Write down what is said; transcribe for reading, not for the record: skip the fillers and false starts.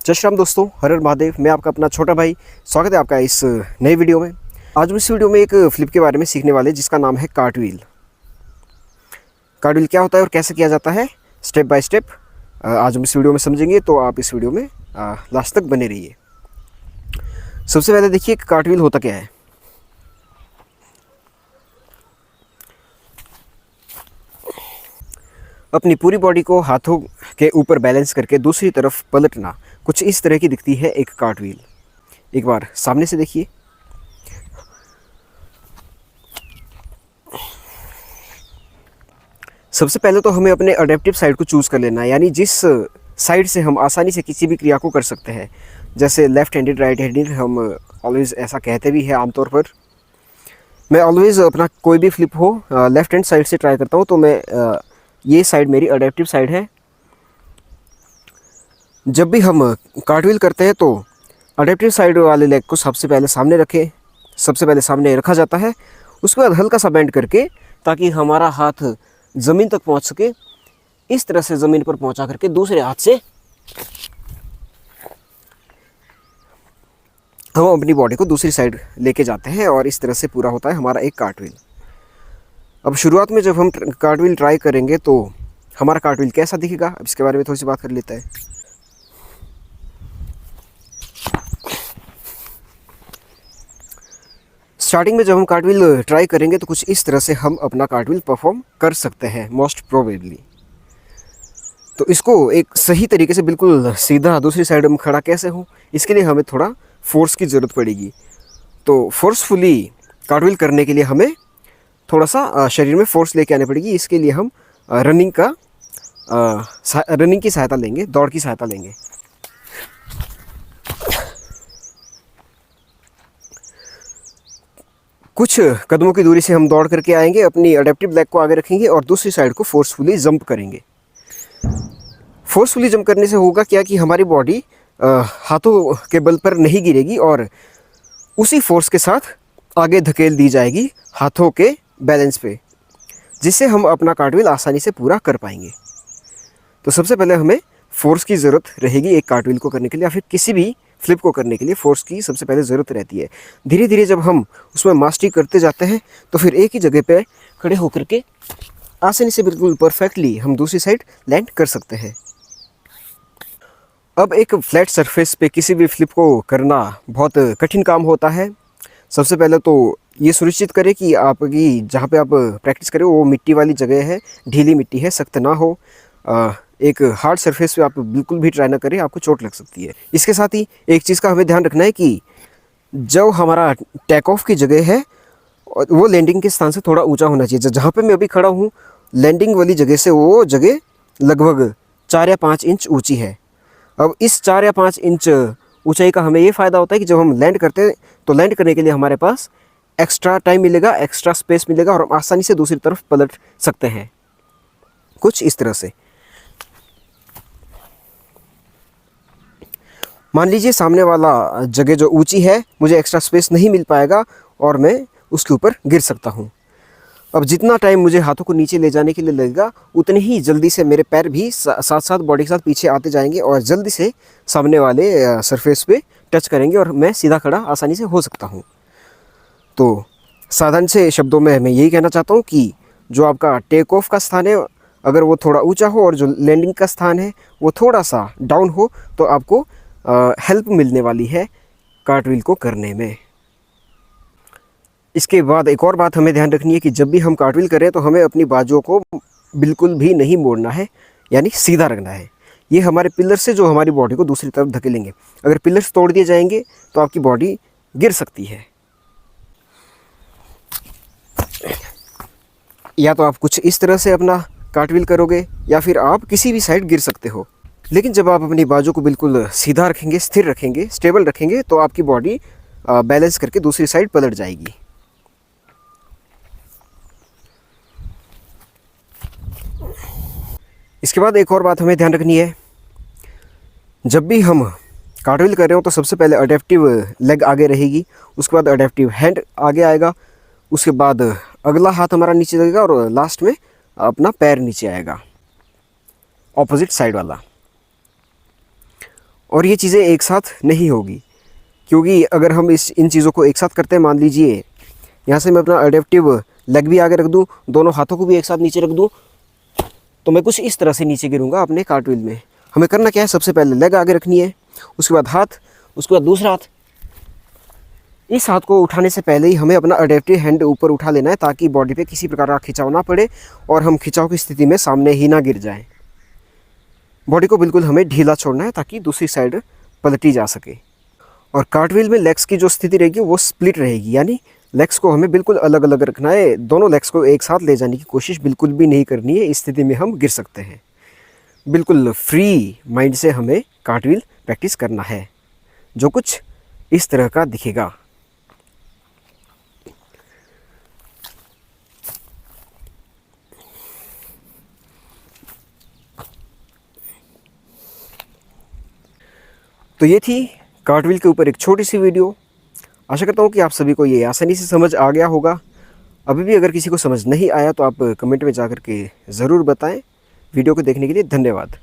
जय श्री राम दोस्तों, हर हर महादेव। मैं आपका अपना छोटा भाई, स्वागत है आपका इस नई वीडियो में। आज हम इस वीडियो में एक फ्लिप के बारे में सीखने वाले जिसका नाम है कार्टव्हील। कार्टव्हील क्या होता है और कैसे किया जाता है, स्टेप बाय स्टेप आज हम इस वीडियो में समझेंगे, तो आप इस वीडियो में लास्ट तक बने रहिए। सबसे पहले देखिए कार्टव्हील होता क्या है। अपनी पूरी बॉडी को हाथों के ऊपर बैलेंस करके दूसरी तरफ पलटना, कुछ इस तरह की दिखती है एक कार्टव्हील। एक बार सामने से देखिए। सबसे पहले तो हमें अपने अडेप्टिव साइड को चूज़ कर लेना है, यानी जिस साइड से हम आसानी से किसी भी क्रिया को कर सकते हैं। जैसे लेफ़्ट हैंडेड, राइट हैंडेड, हम ऑलवेज़ ऐसा कहते भी हैं आमतौर पर। मैं ऑलवेज़ अपना कोई भी फ्लिप हो लेफ़्ट हैंड साइड से ट्राई करता हूँ, तो मैं ये साइड मेरी अडेप्टिव साइड है। जब भी हम कार्टव्हील करते हैं तो अडेप्टिव साइड वाले लेग को सबसे पहले सामने रखें। सबसे पहले सामने रखा जाता है, उसके बाद हल्का सा बेंड करके, ताकि हमारा हाथ ज़मीन तक पहुंच सके। इस तरह से ज़मीन पर पहुंचा करके दूसरे हाथ से हम अपनी बॉडी को दूसरी साइड लेके जाते हैं और इस तरह से पूरा होता है हमारा एक कार्टव्हील। अब शुरुआत में जब हम कार्टव्हील ट्राई करेंगे तो हमारा कार्टव्हील कैसा दिखेगा, अब इसके बारे में थोड़ी सी बात कर लेते हैं। स्टार्टिंग में जब हम कार्टव्हील ट्राई करेंगे तो कुछ इस तरह से हम अपना कार्टव्हील परफॉर्म कर सकते हैं मोस्ट प्रोबेबली। तो इसको एक सही तरीके से बिल्कुल सीधा दूसरी साइड में खड़ा कैसे हो, इसके लिए हमें थोड़ा फोर्स की ज़रूरत पड़ेगी। तो फोर्सफुली कार्टव्हील करने के लिए हमें थोड़ा सा शरीर में फोर्स लेके आनी पड़ेगी। इसके लिए हम रनिंग की सहायता लेंगे, दौड़ की सहायता लेंगे। कुछ कदमों की दूरी से हम दौड़ करके आएंगे, अपनी अडेप्टिव लेग को आगे रखेंगे और दूसरी साइड को फोर्सफुली जंप करेंगे। फोर्सफुली जंप करने से होगा क्या कि हमारी बॉडी हाथों के बल पर नहीं गिरेगी और उसी फोर्स के साथ आगे धकेल दी जाएगी हाथों के बैलेंस पे, जिससे हम अपना कार्टव्हील आसानी से पूरा कर पाएंगे। तो सबसे पहले हमें फोर्स की ज़रूरत रहेगी एक कार्टव्हील को करने के लिए, या फिर किसी भी फ्लिप को करने के लिए फोर्स की सबसे पहले ज़रूरत रहती है। धीरे धीरे जब हम उसमें मास्टरी करते जाते हैं तो फिर एक ही जगह पे खड़े होकर के आसानी से बिल्कुल परफेक्टली हम दूसरी साइड लैंड कर सकते हैं। अब एक फ्लैट सरफेस पे किसी भी फ्लिप को करना बहुत कठिन काम होता है। सबसे पहले तो ये सुनिश्चित करें कि आपकी जहाँ पे आप प्रैक्टिस करें वो मिट्टी वाली जगह है, ढीली मिट्टी है, सख्त ना हो। एक हार्ड सरफेस पे आप बिल्कुल भी ट्राई ना करें, आपको चोट लग सकती है। इसके साथ ही एक चीज़ का हमें ध्यान रखना है कि जो हमारा टेक ऑफ की जगह है वो लैंडिंग के स्थान से थोड़ा ऊंचा होना चाहिए। जहाँ पे मैं अभी खड़ा हूँ, लैंडिंग वाली जगह से वो जगह लगभग 4 या 5 इंच ऊँची है। अब इस 4 या 5 इंच ऊंचाई का हमें ये फ़ायदा होता है कि जब हम लैंड करते हैं तो लैंड करने के लिए हमारे पास एक्स्ट्रा टाइम मिलेगा, एक्स्ट्रा स्पेस मिलेगा और हम आसानी से दूसरी तरफ पलट सकते हैं, कुछ इस तरह से। मान लीजिए सामने वाला जगह जो ऊंची है, मुझे एक्स्ट्रा स्पेस नहीं मिल पाएगा और मैं उसके ऊपर गिर सकता हूँ। अब जितना टाइम मुझे हाथों को नीचे ले जाने के लिए लगेगा, उतने ही जल्दी से मेरे पैर भी साथ साथ बॉडी के साथ पीछे आते जाएंगे और जल्दी से सामने वाले सरफेस पे टच करेंगे और मैं सीधा खड़ा आसानी से हो सकता हूँ। तो साधारण से शब्दों में मैं यही कहना चाहता हूँ कि जो आपका टेक ऑफ का स्थान है, अगर वो थोड़ा ऊंचा हो और जो लैंडिंग का स्थान है वो थोड़ा सा डाउन हो, तो आपको हेल्प मिलने वाली है कार्टव्हील को करने में। इसके बाद एक और बात हमें ध्यान रखनी है कि जब भी हम कार्टव्हील करें तो हमें अपनी बाजुओं को बिल्कुल भी नहीं मोड़ना है, यानी सीधा रखना है। ये हमारे पिलर से जो हमारी बॉडी को दूसरी तरफ धकेलेंगे। अगर पिलर्स तोड़ दिए जाएंगे तो आपकी बॉडी गिर सकती है। या तो आप कुछ इस तरह से अपना कार्टव्हील करोगे या फिर आप किसी भी साइड गिर सकते हो। लेकिन जब आप अपनी बाजू को बिल्कुल सीधा रखेंगे, स्थिर रखेंगे, स्टेबल रखेंगे, तो आपकी बॉडी बैलेंस करके दूसरी साइड पलट जाएगी। इसके बाद एक और बात हमें ध्यान रखनी है, जब भी हम कार्टव्हील कर रहे हो तो सबसे पहले अडेप्टिव लेग आगे रहेगी, उसके बाद अडेप्टिव हैंड आगे आएगा, उसके बाद अगला हाथ हमारा नीचे लगेगा और लास्ट में अपना पैर नीचे आएगा, ऑपोजिट साइड वाला। और ये चीज़ें एक साथ नहीं होगी, क्योंकि अगर हम इन चीज़ों को एक साथ करते हैं, मान लीजिए यहाँ से मैं अपना अडेप्टिव लेग भी आगे रख दूँ, दोनों हाथों को भी एक साथ नीचे रख दूँ, तो मैं कुछ इस तरह से नीचे गिरूँगा अपने कार्टव्हील में। हमें करना क्या है, सबसे पहले लेग आगे रखनी है, उसके बाद हाथ, उसके बाद दूसरा हाथ। इस हाथ को उठाने से पहले ही हमें अपना अडेप्टिव हैंड ऊपर उठा लेना है, ताकि बॉडी पे किसी प्रकार का खिंचाव ना पड़े और हम खिंचाव की स्थिति में सामने ही ना गिर जाएं। बॉडी को बिल्कुल हमें ढीला छोड़ना है ताकि दूसरी साइड पलटी जा सके। और कार्टव्हील में लेग्स की जो स्थिति रहेगी वो स्प्लिट रहेगी, यानी लेग्स को हमें बिल्कुल अलग अलग रखना है। दोनों लेग्स को एक साथ ले जाने की कोशिश बिल्कुल भी नहीं करनी है, इस स्थिति में हम गिर सकते हैं। बिल्कुल फ्री माइंड से हमें कार्टव्हील प्रैक्टिस करना है, जो कुछ इस तरह का दिखेगा। तो ये थी कार्टव्हील के ऊपर एक छोटी सी वीडियो। आशा करता हूँ कि आप सभी को ये आसानी से समझ आ गया होगा। अभी भी अगर किसी को समझ नहीं आया तो आप कमेंट में जा कर के ज़रूर बताएं। वीडियो को देखने के लिए धन्यवाद।